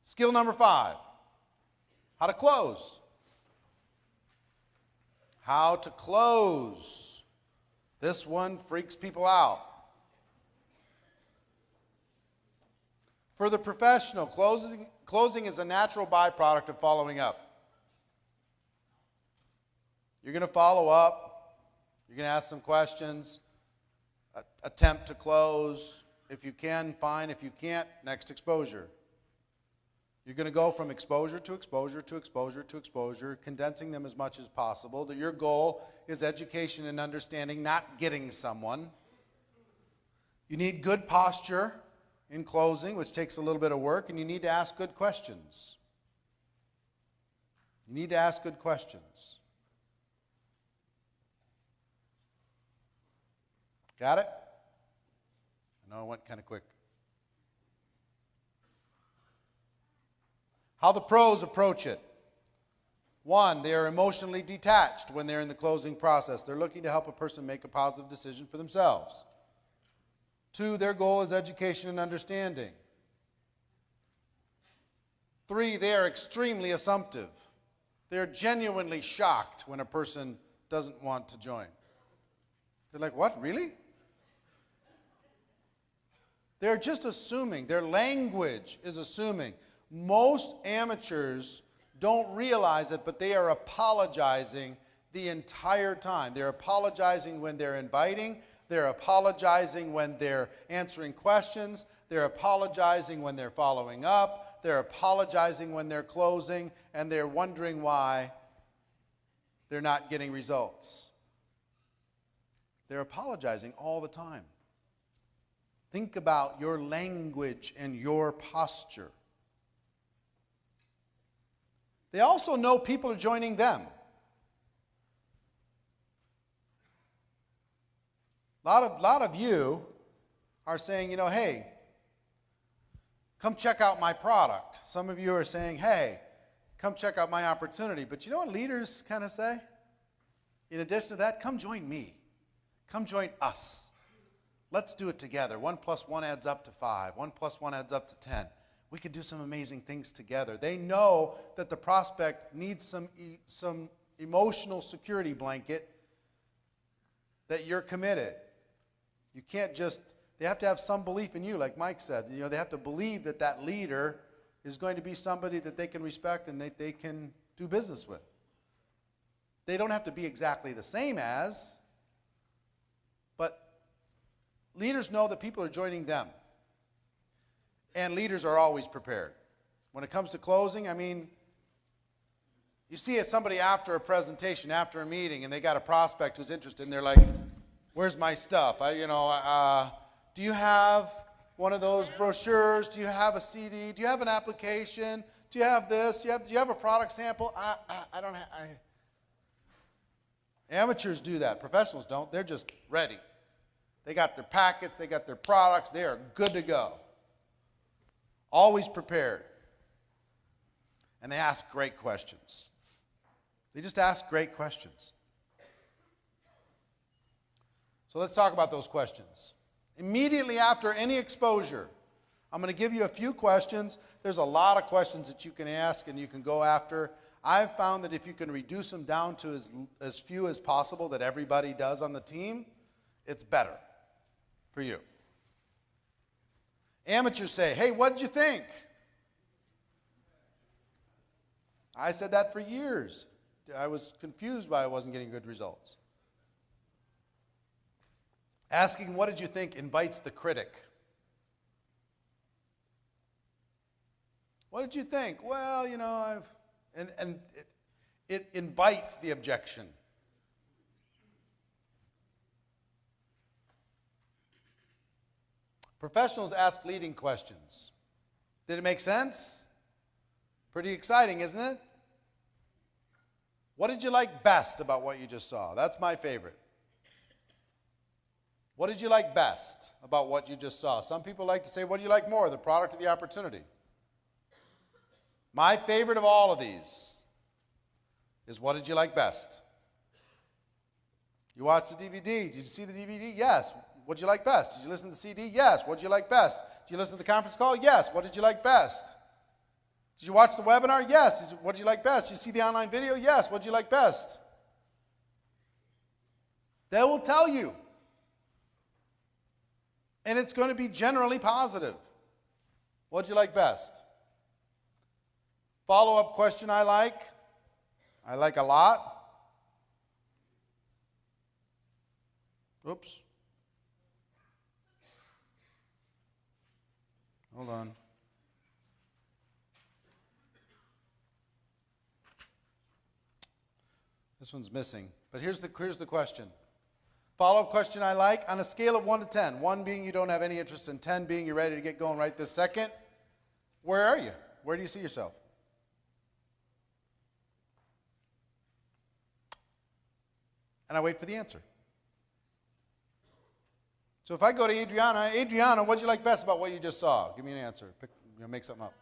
Skill number 5, how to close. How to close. This one freaks people out. For the professional, closing is a natural byproduct of following up. You're going to follow up. You're going to ask some questions. Attempt to close. If you can, fine. If you can't, next exposure. You're going to go from exposure to exposure to exposure to exposure, condensing them as much as possible. Your goal is education and understanding, not getting someone. You need good posture in closing, which takes a little bit of work, and you need to ask good questions. You need to ask good questions. Got it? I know I went kind of quick. How the pros approach it. 1, they are emotionally detached when they're in the closing process. They're looking to help a person make a positive decision for themselves. 2, their goal is education and understanding. 3, they are extremely assumptive. They're genuinely shocked when a person doesn't want to join. They're like, what, really? They're just assuming. Their language is assuming. Most amateurs don't realize it, but they are apologizing the entire time. They're apologizing when they're inviting. They're apologizing when they're answering questions. They're apologizing when they're following up. They're apologizing when they're closing, and they're wondering why they're not getting results. They're apologizing all the time. Think about your language and your posture. They also know people are joining them. A lot of you are saying, hey, come check out my product. Some of you are saying, hey, come check out my opportunity. But you know what leaders kind of say? In addition to that, come join me. Come join us. Let's do it together. 1 + 1 adds up to 5. 1 + 1 adds up to 10. We can do some amazing things together. They know that the prospect needs some emotional security blanket, that you're committed. You can't just, they have to have some belief in you, like Mike said. They have to believe that that leader is going to be somebody that they can respect and that they can do business with. They don't have to be exactly the same as, but leaders know that people are joining them. And leaders are always prepared. When it comes to closing, you see somebody after a presentation, after a meeting, and they got a prospect who's interested, and they're like, where's my stuff? Do you have one of those brochures? Do you have a CD? Do you have an application? Do you have this? Do you have a product sample? I don't have. Amateurs do that. Professionals don't. They're just ready. They got their packets. They got their products. They are good to go. Always prepared. And they ask great questions. They just ask great questions. So let's talk about those questions. Immediately after any exposure, I'm going to give you a few questions. There's a lot of questions that you can ask and you can go after. I've found that if you can reduce them down to as few as possible that everybody does on the team, it's better for you. Amateurs say, hey, what did you think? I said that for years. I was confused why I wasn't getting good results. Asking what did you think invites the critic. What did you think? Well, it invites the objection. Professionals ask leading questions. Did it make sense? Pretty exciting, isn't it? What did you like best about what you just saw? That's my favorite. What did you like best about what you just saw? Some people like to say, what do you like more, the product or the opportunity? My favorite of all of these is what did you like best? You watched the DVD. Did you see the DVD? Yes. What did you like best? Did you listen to the CD? Yes. What did you like best? Did you listen to the conference call? Yes. What did you like best? Did you watch the webinar? Yes. What did you like best? Did you see the online video? Yes. What did you like best? They will tell you. And it's going to be generally positive. What did you like best? Follow-up question I like a lot. Oops. Hold on. This one's missing. But here's the question. Follow-up question I like, on a scale of 1 to 10, 1 being you don't have any interest in, 10 being you're ready to get going right this second, where are you? Where do you see yourself? And I wait for the answer. So if I go to Adriana, what'd you like best about what you just saw? Give me an answer. Make something up.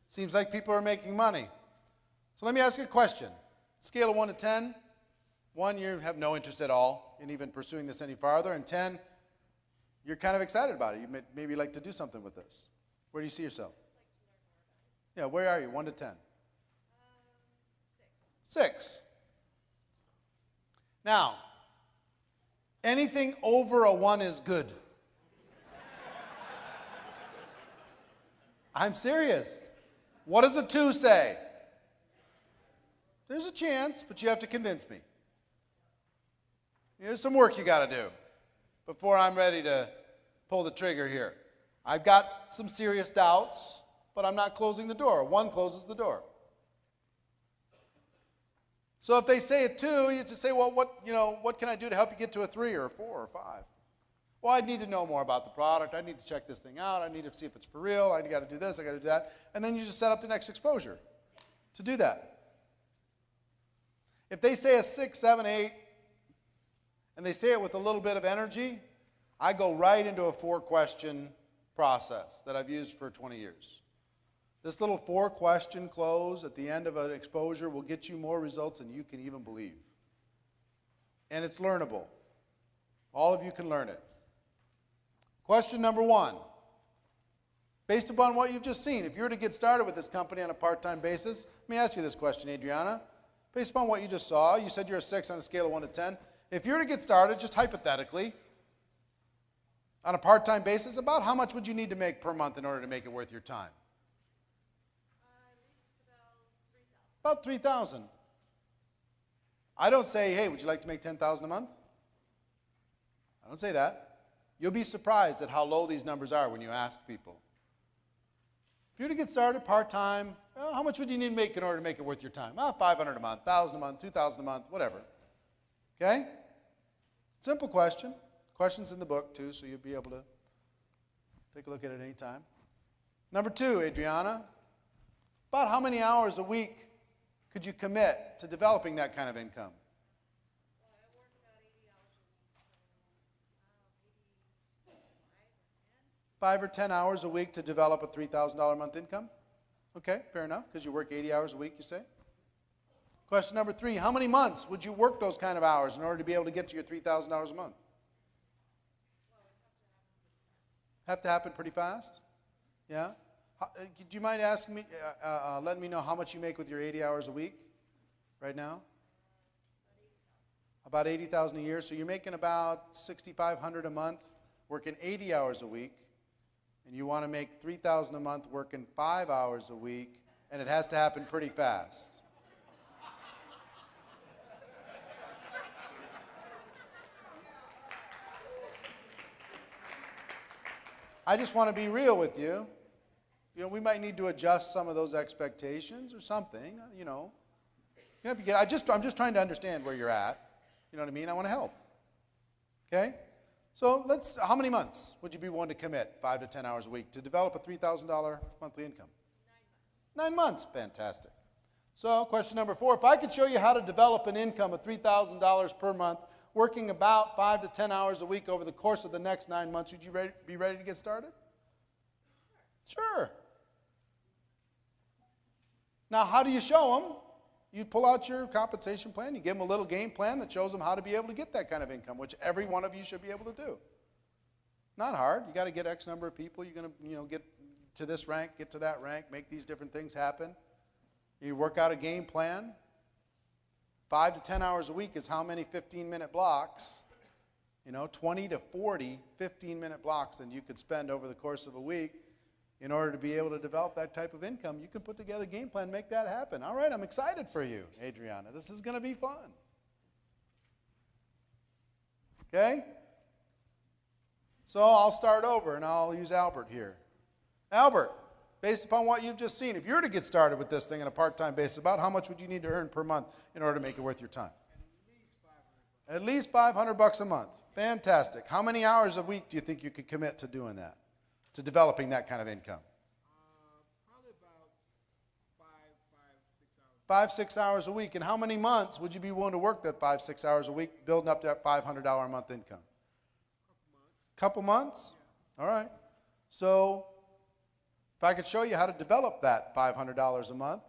Seems like people are making money. So let me ask you a question. Scale of 1 to 10. 1, you have no interest at all in even pursuing this any farther. And 10, you're kind of excited about it. You maybe like to do something with this. Where do you see yourself? Yeah, where are you? 1 to 10. 6. Now, anything over a 1 is good. I'm serious. What does a 2 say? There's a chance, but you have to convince me. There's some work you got to do before I'm ready to pull the trigger here. I've got some serious doubts, but I'm not closing the door. 1 closes the door. So if they say a 2, you just say, well, what can I do to help you get to a 3 or a 4 or a 5? Well, I need to know more about the product. I need to check this thing out. I need to see if it's for real. I got to do this. I got to do that. And then you just set up the next exposure to do that. If they say a 6, 7, 8, and they say it with a little bit of energy, I go right into a 4-question process that I've used for 20 years. This little 4-question close at the end of an exposure will get you more results than you can even believe. And it's learnable. All of you can learn it. Question number 1. Based upon what you've just seen, if you were to get started with this company on a part-time basis, let me ask you this question, Adriana. Based upon what you just saw, you said you're a 6 on a scale of 1 to 10. If you were to get started, just hypothetically, on a part-time basis, about how much would you need to make per month in order to make it worth your time? About $3,000. I don't say, hey, would you like to make $10,000 a month? I don't say that. You'll be surprised at how low these numbers are when you ask people. If you were to get started part-time, well, how much would you need to make in order to make it worth your time? Well, $500 a month, $1,000 a month, $2,000 a month, whatever. Okay? Simple question. Questions in the book, too, so you'll be able to take a look at it any time. Number 2, Adriana, about how many hours a week could you commit to developing that kind of income? Well, I work about 80 hours a week, so maybe 5 or 10. 5 or 10 hours a week to develop a $3,000 a month income? Okay, fair enough, because you work 80 hours a week, you say? Question number 3, how many months would you work those kind of hours in order to be able to get to your $3,000 a month? Have to happen pretty fast? Yeah? Do you mind asking me, letting me know how much you make with your 80 hours a week right now? About $80,000 a year. So you're making about $6,500 a month, working 80 hours a week, and you want to make $3,000 a month working 5 hours a week, and it has to happen pretty fast. I just want to be real with you. We might need to adjust some of those expectations or something, I'm just trying to understand where you're at. You know what I mean? I want to help. Okay? So how many months would you be willing to commit, 5 to 10 hours a week, to develop a $3,000 monthly income? 9 months. 9 months. Fantastic. So question number 4, if I could show you how to develop an income of $3,000 per month, working about 5 to 10 hours a week over the course of the next 9 months, would you be ready to get started? Sure. Now, how do you show them? You pull out your compensation plan, you give them a little game plan that shows them how to be able to get that kind of income, which every one of you should be able to do. Not hard. You got to get X number of people. You're going to, to this rank, get to that rank, make these different things happen. You work out a game plan. 5 to 10 hours a week is how many 15-minute blocks? 20 to 40 15-minute blocks that you could spend over the course of a week in order to be able to develop that type of income. You can put together a game plan, make that happen. All right, I'm excited for you, Adriana. This is going to be fun. Okay? So I'll start over, and I'll use Albert here. Albert, based upon what you've just seen, if you were to get started with this thing on a part-time basis, about how much would you need to earn per month in order to make it worth your time? At least $500 a month. Fantastic. How many hours a week do you think you could commit to doing that, to developing that kind of income? Probably about 5, 6 hours. 5, 6 hours a week. And how many months would you be willing to work that 5, 6 hours a week, building up that $500 a month income? Couple months? All right. So if I could show you how to develop that $500 a month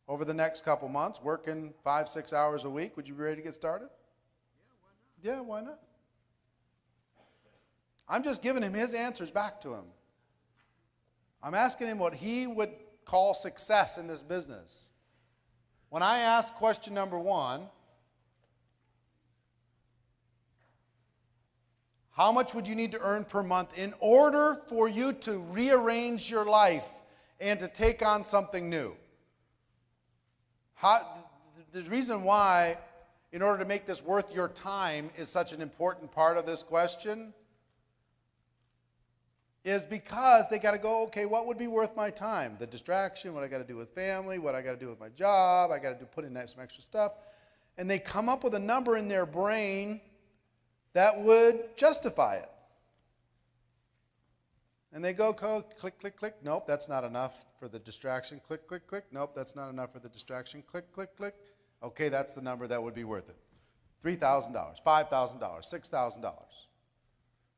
over the next couple months, working 5, 6 hours a week, would you be ready to get started? Yeah, why not? I'm just giving him his answers back to him. I'm asking him what he would call success in this business. When I ask question number 1, how much would you need to earn per month in order for you to rearrange your life and to take on something new? The reason why, in order to make this worth your time, is such an important part of this question is because they got to go, okay, what would be worth my time? The distraction, what I got to do with family, what I got to do with my job, I got to put in some extra stuff. And they come up with a number in their brain that would justify it. And they go, click, click, click. Nope, that's not enough for the distraction. Click, click, click. Nope, that's not enough for the distraction. Click, click, click. Okay, that's the number that would be worth it. $3,000, $5,000, $6,000.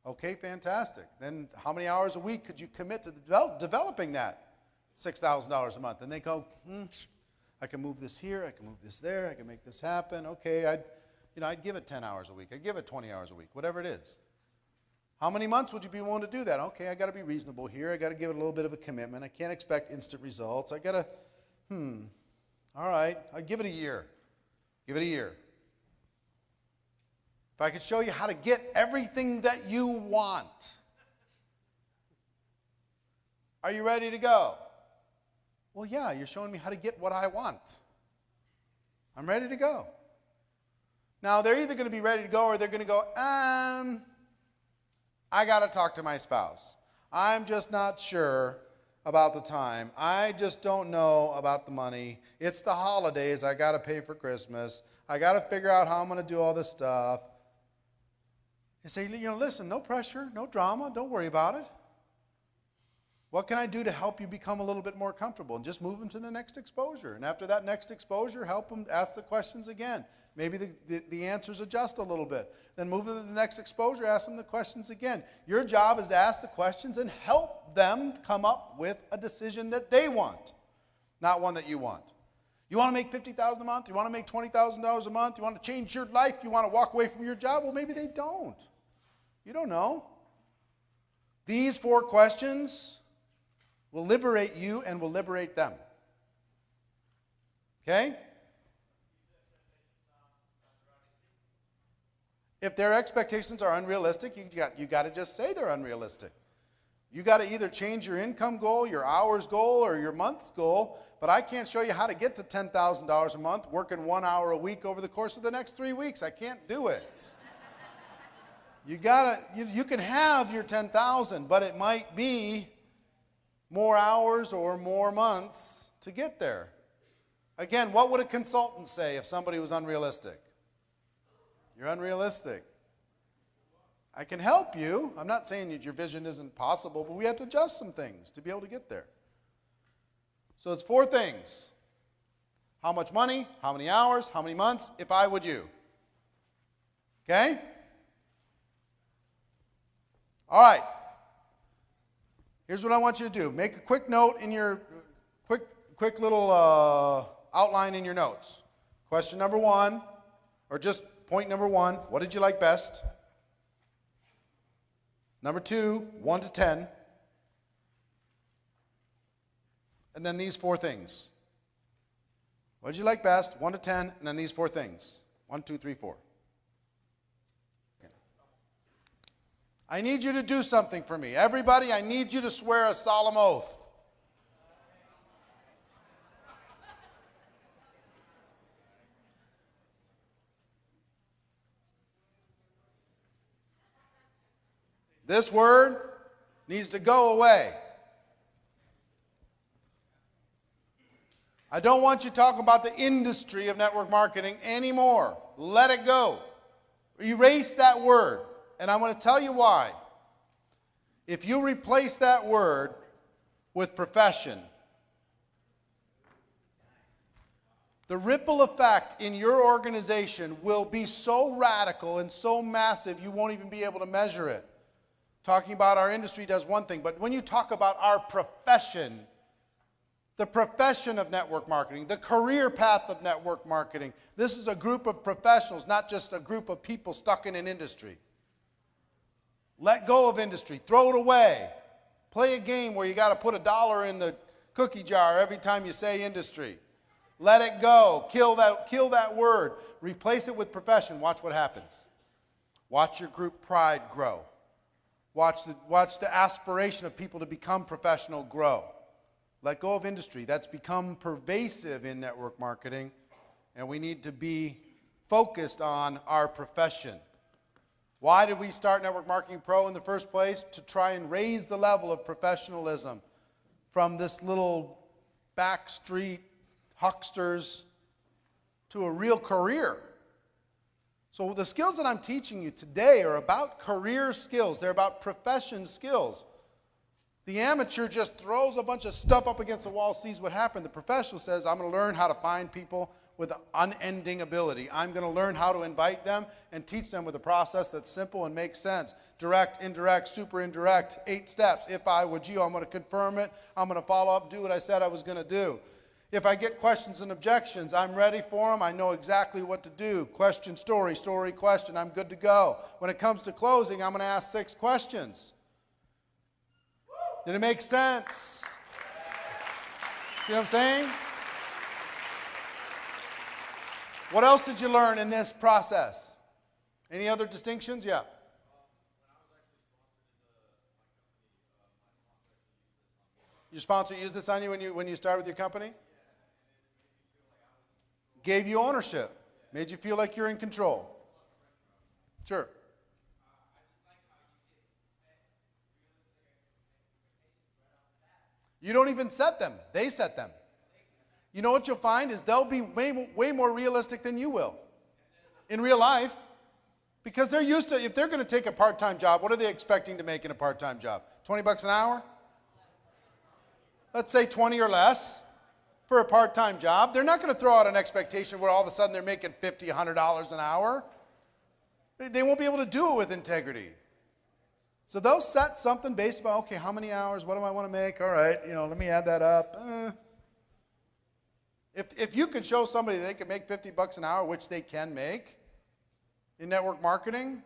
Okay, fantastic. Then how many hours a week could you commit to developing that $6,000 a month? And they go, I can move this here, I can move this there, I can make this happen. Okay, I'd give it 10 hours a week. I'd give it 20 hours a week, whatever it is. How many months would you be willing to do that? Okay, I got to be reasonable here. I got to give it a little bit of a commitment. I can't expect instant results. I got to, all right, I'd give it a year. Give it a year. If I could show you how to get everything that you want, are you ready to go? Well, yeah, you're showing me how to get what I want. I'm ready to go. Now, they're either going to be ready to go or they're going to go, I got to talk to my spouse. I'm just not sure about the time. I just don't know about the money. It's the holidays. I got to pay for Christmas. I got to figure out how I'm going to do all this stuff. You say, listen, no pressure, no drama. Don't worry about it. What can I do to help you become a little bit more comfortable? And just move them to the next exposure. And after that next exposure, help them ask the questions again. Maybe the answers adjust a little bit. Then move them to the next exposure, ask them the questions again. Your job is to ask the questions and help them come up with a decision that they want, not one that you want. You want to make $50,000 a month? You want to make $20,000 a month? You want to change your life? You want to walk away from your job? Well, maybe they don't. You don't know. These 4 questions will liberate you and will liberate them. Okay? If their expectations are unrealistic, you got to just say they're unrealistic. You got to either change your income goal, your hours goal, or your month's goal, but I can't show you how to get to $10,000 a month working 1 hour a week over the course of the next 3 weeks. I can't do it. You can have your 10,000, but it might be more hours or more months to get there. Again, what would a consultant say if somebody was unrealistic? You're unrealistic. I can help you. I'm not saying that your vision isn't possible, but we have to adjust some things to be able to get there. So it's 4 things. How much money, how many hours, how many months, if I would you. Okay? All right. Here's what I want you to do. Make a quick note in your, quick little outline in your notes. Question number 1, or just point number 1, what did you like best? Number 2, 1 to 10. and then these 4 things. What did you like best? 1 to 10, and then these 4 things. 1, 2, 3, 4. Okay. I need you to do something for me. Everybody, I need you to swear a solemn oath. This word needs to go away. I don't want you talking about the industry of network marketing anymore. Let it go. Erase that word. And I'm going to tell you why. If you replace that word with profession, the ripple effect in your organization will be so radical and so massive you won't even be able to measure it. Talking about our industry does one thing, but when you talk about our profession, the profession of network marketing, the career path of network marketing, this is a group of professionals, not just a group of people stuck in an industry. Let go of industry. Throw it away. Play a game where you got to put $1 in the cookie jar every time you say industry. Let it go. Kill that word. Replace it with profession. Watch what happens. Watch your group pride grow. Watch the aspiration of people to become professional grow. Let go of industry. That's become pervasive in network marketing, and we need to be focused on our profession. Why did we start Network Marketing Pro in the first place? To try and raise the level of professionalism from this little backstreet hucksters to a real career. So the skills that I'm teaching you today are about career skills. They're about profession skills. The amateur just throws a bunch of stuff up against the wall, sees what happened. The professional says, I'm going to learn how to find people with unending ability. I'm going to learn how to invite them and teach them with a process that's simple and makes sense. Direct, indirect, super indirect, 8 steps. If I were you, I'm going to confirm it. I'm going to follow up, do what I said I was going to do. If I get questions and objections, I'm ready for them. I know exactly what to do. Question, story, story, question. I'm good to go. When it comes to closing, I'm going to ask 6 questions. Did it make sense? See what I'm saying? What else did you learn in this process? Any other distinctions? Yeah. Your sponsor used this on you when you started with your company? Gave you ownership. Made you feel like you're in control. Sure. You don't even set them. They set them. You know what you'll find is they'll be way more realistic than you will in real life, because they're used to, if they're going to take a part-time job, what are they expecting to make in a part-time job? $20 an hour? Let's say 20 or less for a part-time job. They're not going to throw out an expectation where all of a sudden they're making $50, $100 an hour. They won't be able to do it with integrity. So they'll set something based on, okay, how many hours, what do I want to make? All right, let me add that up. If you could show somebody they can make $50 an hour, which they can make in network marketing,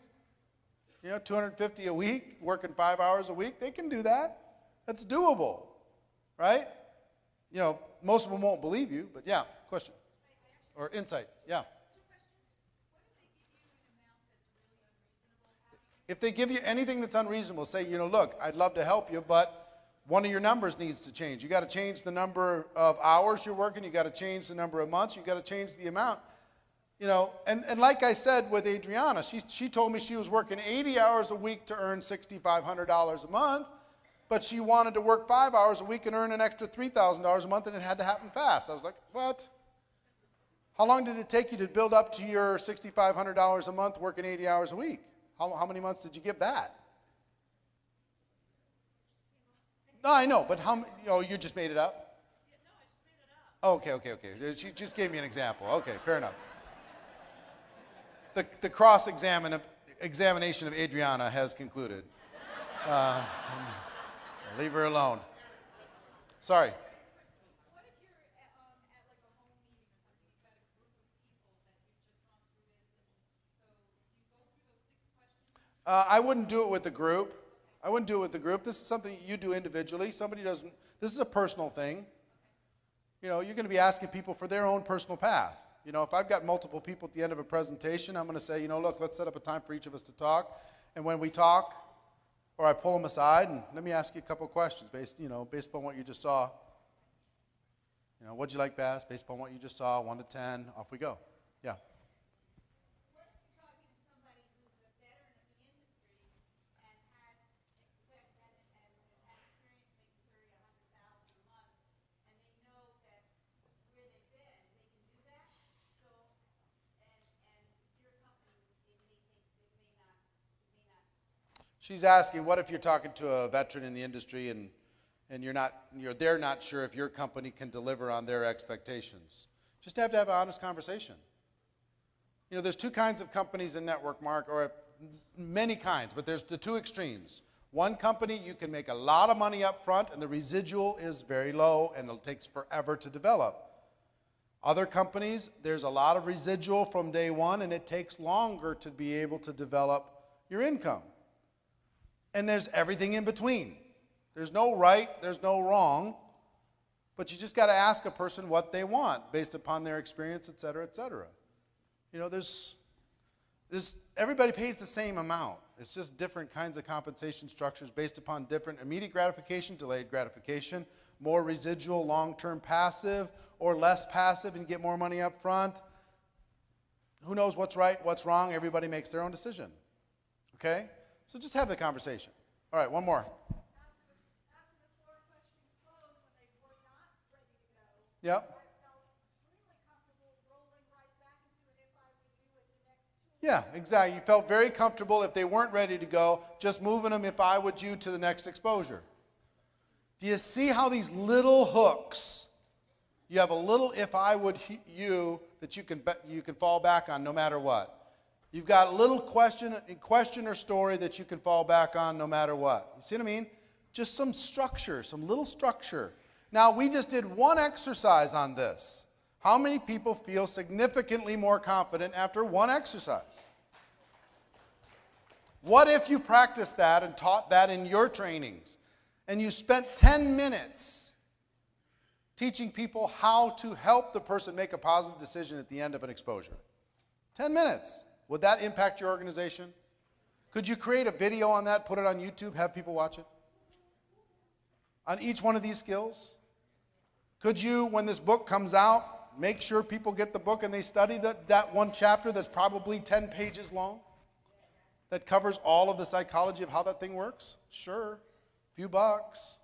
$250 a week, working 5 hours a week, they can do that. That's doable, right? Most of them won't believe you, but yeah, question or insight, yeah. If they give you anything that's unreasonable, say, look, I'd love to help you, but one of your numbers needs to change. You got to change the number of hours you're working. You got to change the number of months. You got to change the amount. And like I said with Adriana, she told me she was working 80 hours a week to earn $6,500 a month, but she wanted to work 5 hours a week and earn an extra $3,000 a month, and it had to happen fast. I was like, what? How long did it take you to build up to your $6,500 a month working 80 hours a week? How many months did you give that? No, I know, but you just made it up? No, I just made it up. Okay. She just gave me an example. Okay, fair enough. The cross-examination of Adriana has concluded. I'll leave her alone. Sorry. What if you're at like a home meeting or something, you've got a group of people that you've just gone through this, and so do you go through those 6 questions? I wouldn't do it with the group. This is something you do individually. Somebody doesn't. This is a personal thing. you're going to be asking people for their own personal path. If I've got multiple people at the end of a presentation, I'm going to say, look, let's set up a time for each of us to talk. And when we talk, or I pull them aside, and let me ask you a couple of questions based upon what you just saw. What'd you like best? Based upon what you just saw, 1 to 10, off we go. Yeah. What if you're talking to somebody who's a veteran of the industry and has experience making 30, 100,000 a month, and they know that where they've been, they can do that. So, and your company, it may not. She's asking, what if you're talking to a veteran in the industry and they're not sure if your company can deliver on their expectations? Just have to have an honest conversation. There's two kinds of companies in network marketing, or many kinds, but there's the two extremes. One company, you can make a lot of money up front and the residual is very low and it takes forever to develop. Other companies, there's a lot of residual from day one and it takes longer to be able to develop your income. And there's everything in between. There's no right, there's no wrong, but you just got to ask a person what they want based upon their experience, et cetera, et cetera. Everybody pays the same amount. It's just different kinds of compensation structures based upon different immediate gratification, delayed gratification, more residual, long-term passive, or less passive and get more money up front. Who knows what's right, what's wrong? Everybody makes their own decision. Okay? So just have the conversation. All right, one more. After the 4 questions closed, when they were not ready to go, Yep. I felt extremely comfortable rolling right back into an if I were you at the next 2. Yeah, exactly. You felt very comfortable if they weren't ready to go, just moving them if I would you to the next exposure. Do you see how these little hooks, you have a little if I would you that you can fall back on no matter what. You've got a little question or story that you can fall back on no matter what. You see what I mean? Just some structure, some little structure. Now, we just did one exercise on this. How many people feel significantly more confident after one exercise? What if you practiced that and taught that in your trainings, and you spent 10 minutes teaching people how to help the person make a positive decision at the end of an exposure? 10 minutes. Would that impact your organization? Could you create a video on that, put it on YouTube, have people watch it? On each one of these skills? Could you, when this book comes out, make sure people get the book and they study that one chapter that's probably 10 pages long? That covers all of the psychology of how that thing works? Sure. A few bucks.